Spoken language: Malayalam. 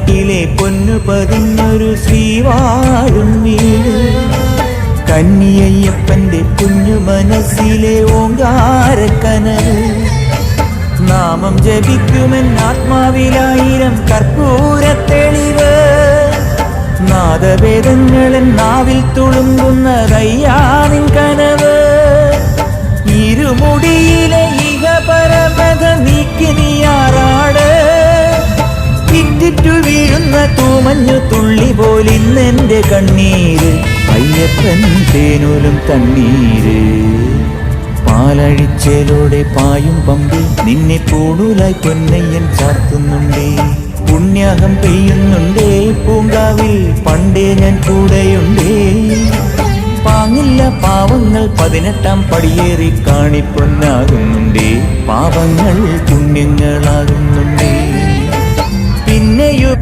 നാട്ടിലെ പൊന്നു പതിഞ്ഞൊരു ശ്രീവാഴും വീട്, കന്നിയയ്യപ്പന്റെ കുഞ്ഞു മനസ്സിലെ ഓങ്കാരക്കനവ്. നാമം ജപിക്കുമെൻ ആത്മാവിലായിരം കർപ്പൂരത്തെളിവ്, നാദവേദങ്ങളൻ നാവിൽ തുളുമ്പുന്നതയ്യാനിൻ കനവ്. ഇരുമുടിയിലെ ഇഹപരമത നീക്കി നീയാറാട്, ഇറ്റിറ്റു വീഴുന്ന തൂമഞ്ഞു തുള്ളി പോലിന്നെന്റെ കണ്ണീര്, അയ്യപ്പൻ തേനൂലും തണ്ണീര്. പാലഴിച്ചേലോടെ പായും പമ്പി നിന്നെ പൂണൂലായി പൊന്നയ്യൻ ചാർത്തുന്നുണ്ടേ. പുണ്യാഹം പെയ്യുന്നുണ്ടേ പൂങ്കാവിൽ പണ്ടേ ഞാൻ കൂടെയുണ്ടേ. പാങ്ങില്ല പാവങ്ങൾ 18-ാം പടിയേറി കാണിപ്പൊന്നാകുന്നുണ്ടേ, പാവങ്ങൾ പുണ്യങ്ങളാകുന്നുണ്ടേ. പിന്നെയും